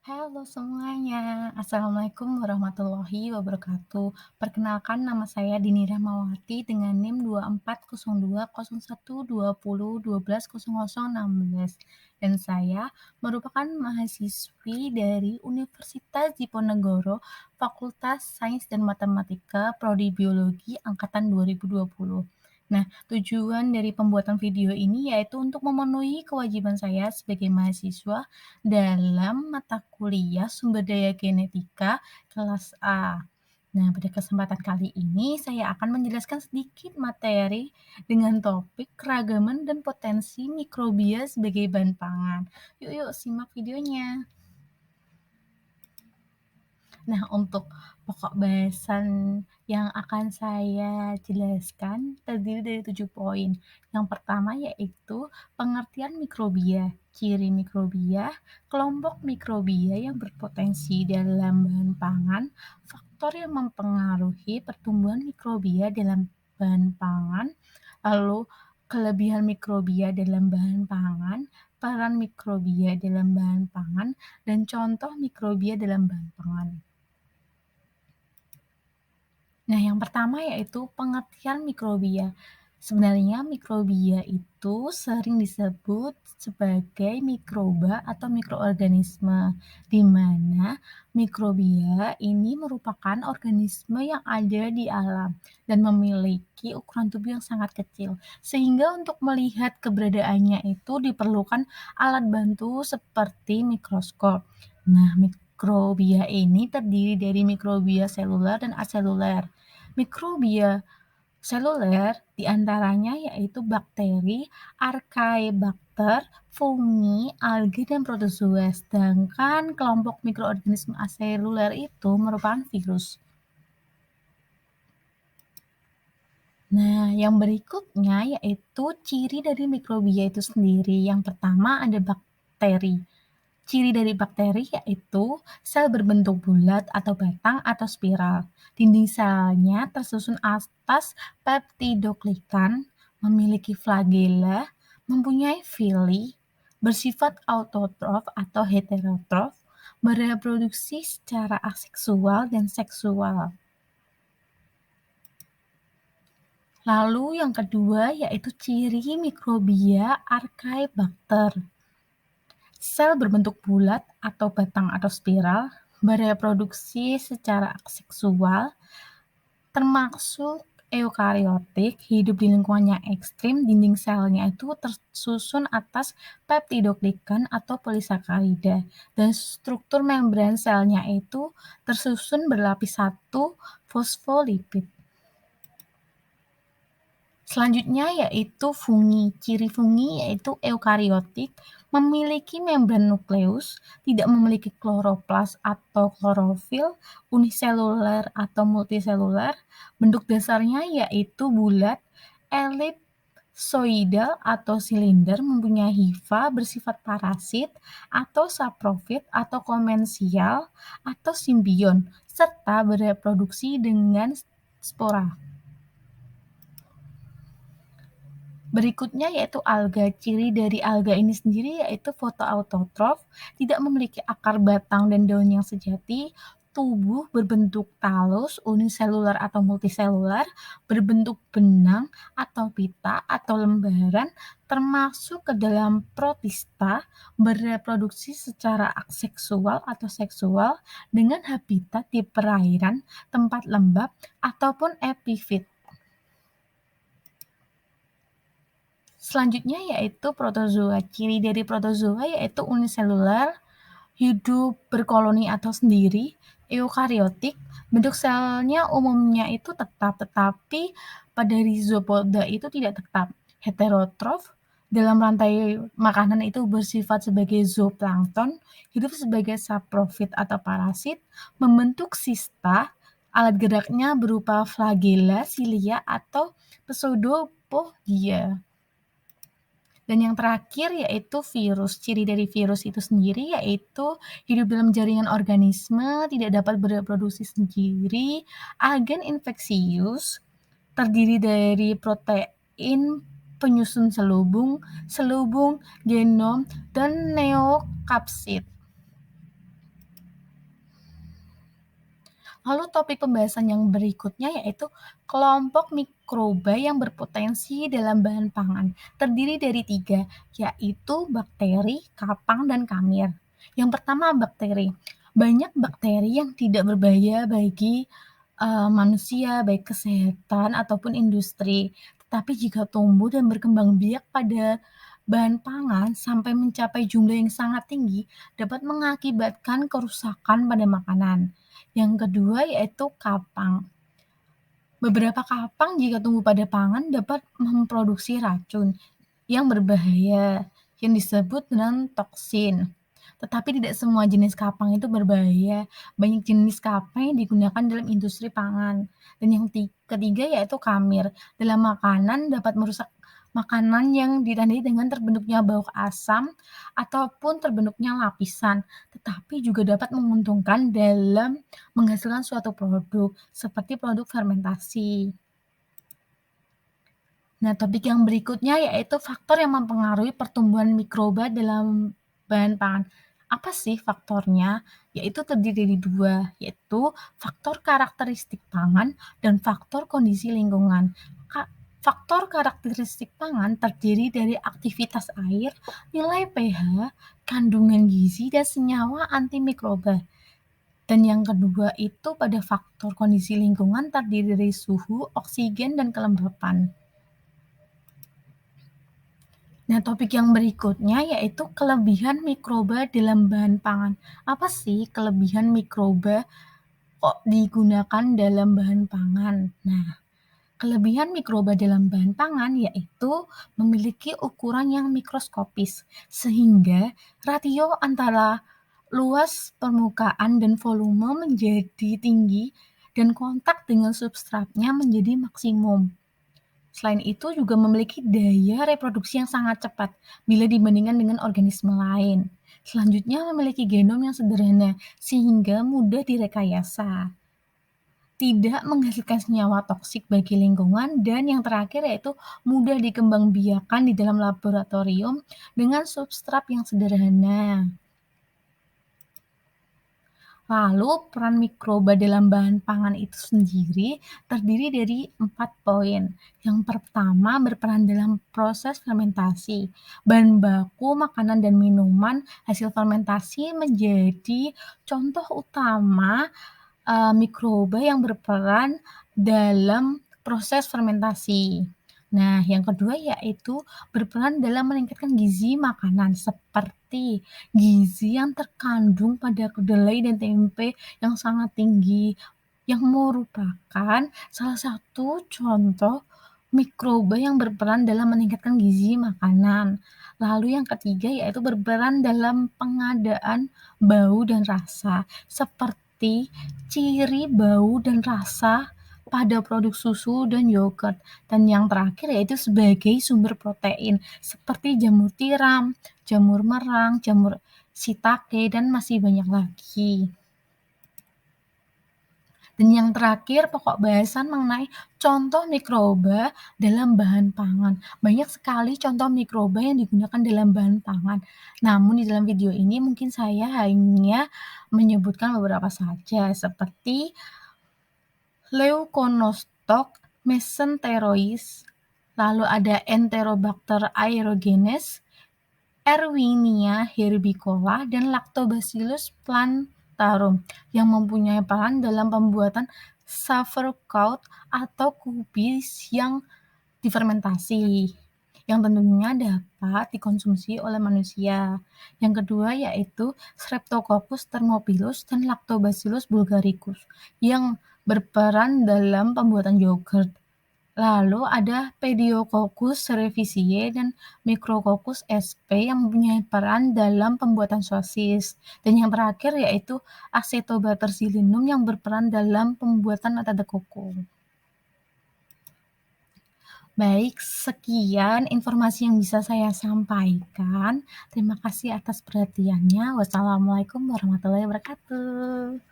Halo semuanya, Assalamualaikum warahmatullahi wabarakatuh. Perkenalkan nama saya Dini Rahmawati dengan NIM 24020120120016 dan saya merupakan mahasiswi dari Universitas Diponegoro, Fakultas Sains dan Matematika, Prodi Biologi angkatan 2020. Nah, tujuan dari pembuatan video ini yaitu untuk memenuhi kewajiban saya sebagai mahasiswa dalam mata kuliah Sumber Daya Genetika kelas A. Nah, pada kesempatan kali ini saya akan menjelaskan sedikit materi dengan topik keragaman dan potensi mikrobia sebagai bahan pangan. Yuk simak videonya. Nah, untuk pokok bahasan yang akan saya jelaskan terdiri dari 7 poin. Yang pertama yaitu pengertian mikrobia, ciri mikrobia, kelompok mikrobia yang berpotensi dalam bahan pangan, faktor yang mempengaruhi pertumbuhan mikrobia dalam bahan pangan, lalu kelebihan mikrobia dalam bahan pangan, peran mikrobia dalam bahan pangan, dan contoh mikrobia dalam bahan pangan. Nah, yang pertama yaitu pengertian mikrobia. Sebenarnya mikrobia itu sering disebut sebagai mikroba atau mikroorganisme, di mana mikrobia ini merupakan organisme yang ada di alam dan memiliki ukuran tubuh yang sangat kecil. Sehingga untuk melihat keberadaannya itu diperlukan alat bantu seperti mikroskop. Nah, mikrobia ini terdiri dari mikrobia seluler dan aseluler. Mikrobia seluler diantaranya yaitu bakteri, archaebacter, fungi, alga, dan protozoa. Sedangkan kelompok mikroorganisme aseluler itu merupakan virus. Nah, yang berikutnya yaitu ciri dari mikrobia itu sendiri. Yang pertama ada bakteri. Ciri dari bakteri yaitu sel berbentuk bulat atau batang atau spiral. Dinding selnya tersusun atas peptidoglikan, memiliki flagella, mempunyai villi, bersifat autotrof atau heterotrof, bereproduksi secara aseksual dan seksual. Lalu yang kedua yaitu ciri mikrobia Archaebacter. Sel berbentuk bulat atau batang atau spiral, bereproduksi secara aseksual, termasuk eukariotik, hidup di lingkungan yang ekstrim, dinding selnya itu tersusun atas peptidoglikan atau polisakarida, dan struktur membran selnya itu tersusun berlapis satu fosfolipid. Selanjutnya yaitu fungi. Ciri fungi yaitu eukariotik, memiliki membran nukleus, tidak memiliki kloroplas atau klorofil, uniseluler atau multiseluler. Bentuk dasarnya yaitu bulat, elipsoidal atau silinder, mempunyai hifa, bersifat parasit atau saprofit atau komensial atau simbion, serta bereproduksi dengan spora. Berikutnya yaitu alga. Ciri dari alga ini sendiri yaitu fotoautotrof, tidak memiliki akar batang dan daun yang sejati, tubuh berbentuk talus, uniseluler atau multiseluler, berbentuk benang atau pita atau lembaran, termasuk ke dalam protista, bereproduksi secara aseksual atau seksual dengan habitat di perairan, tempat lembab, ataupun epifit. Selanjutnya yaitu protozoa. Ciri dari protozoa yaitu uniseluler, hidup berkoloni atau sendiri, eukariotik, bentuk selnya umumnya itu tetap, tetapi pada rhizopoda itu tidak tetap. Heterotrof, dalam rantai makanan itu bersifat sebagai zooplankton, hidup sebagai saprofit atau parasit, membentuk sista, alat geraknya berupa flagella, silia, atau pseudopodia. Dan yang terakhir yaitu virus. Ciri dari virus itu sendiri yaitu hidup dalam jaringan organisme, tidak dapat bereproduksi sendiri, agen infeksius, terdiri dari protein penyusun selubung, genom, dan neokapsid. Lalu topik pembahasan yang berikutnya yaitu kelompok mikroba yang berpotensi dalam bahan pangan. Terdiri dari 3, yaitu bakteri, kapang, dan kamir. Yang pertama bakteri. Banyak bakteri yang tidak berbahaya bagi manusia, baik kesehatan ataupun industri. Tetapi jika tumbuh dan berkembang biak pada bahan pangan sampai mencapai jumlah yang sangat tinggi, dapat mengakibatkan kerusakan pada makanan. Yang kedua yaitu kapang. Beberapa kapang jika tumbuh pada pangan dapat memproduksi racun yang berbahaya yang disebut dengan toksin. Tetapi tidak semua jenis kapang itu berbahaya. Banyak jenis kapang yang digunakan dalam industri pangan. Dan yang ketiga yaitu kamir. Dalam makanan dapat merusak makanan yang ditandai dengan terbentuknya bau asam ataupun terbentuknya lapisan. Tetapi juga dapat menguntungkan dalam menghasilkan suatu produk seperti produk fermentasi. Nah, topik yang berikutnya yaitu faktor yang mempengaruhi pertumbuhan mikroba dalam bahan pangan. Apa sih faktornya? Yaitu terdiri dari 2, yaitu faktor karakteristik pangan dan faktor kondisi lingkungan. Faktor karakteristik pangan terdiri dari aktivitas air, nilai pH, kandungan gizi, dan senyawa antimikroba. Dan yang kedua itu pada faktor kondisi lingkungan terdiri dari suhu, oksigen, dan kelembapan. Nah, topik yang berikutnya yaitu kelebihan mikroba dalam bahan pangan. Apa sih kelebihan mikroba kok digunakan dalam bahan pangan? Nah, kelebihan mikroba dalam bahan pangan yaitu memiliki ukuran yang mikroskopis, sehingga rasio antara luas permukaan dan volume menjadi tinggi dan kontak dengan substratnya menjadi maksimum. Selain itu juga memiliki daya reproduksi yang sangat cepat bila dibandingkan dengan organisme lain. Selanjutnya memiliki genom yang sederhana sehingga mudah direkayasa. Tidak menghasilkan senyawa toksik bagi lingkungan, dan yang terakhir yaitu mudah dikembangbiakan di dalam laboratorium dengan substrat yang sederhana. Lalu peran mikroba dalam bahan pangan itu sendiri terdiri dari 4 poin. Yang pertama berperan dalam proses fermentasi. Bahan baku makanan dan minuman hasil fermentasi menjadi contoh utama mikroba yang berperan dalam proses fermentasi. Nah, yang kedua yaitu berperan dalam meningkatkan gizi makanan seperti gizi yang terkandung pada kedelai dan tempe yang sangat tinggi, yang merupakan salah satu contoh mikroba yang berperan dalam meningkatkan gizi makanan. Lalu yang ketiga yaitu berperan dalam pengadaan bau dan rasa, seperti ciri bau dan rasa pada produk susu dan yogurt. Dan yang terakhir yaitu sebagai sumber protein, seperti jamur tiram, jamur merang, jamur shiitake, dan masih banyak lagi. Dan yang terakhir, pokok bahasan mengenai contoh mikroba dalam bahan pangan. Banyak sekali contoh mikroba yang digunakan dalam bahan pangan. Namun di dalam video ini mungkin saya hanya menyebutkan beberapa saja, seperti Leuconostoc mesenteroides, lalu ada Enterobacter aerogenes, Erwinia herbicola, dan Lactobacillus plantarum yang mempunyai peran dalam pembuatan sauerkraut atau kubis yang difermentasi, yang tentunya dapat dikonsumsi oleh manusia. Yang kedua yaitu Streptococcus thermophilus dan Lactobacillus bulgaricus yang berperan dalam pembuatan yogurt. Lalu ada Pediococcus cerevisiae dan Micrococcus sp yang mempunyai peran dalam pembuatan sosis. Dan yang terakhir yaitu Acetobacter-xylinum yang berperan dalam pembuatan nata de coco. Baik, sekian informasi yang bisa saya sampaikan. Terima kasih atas perhatiannya. Wassalamualaikum warahmatullahi wabarakatuh.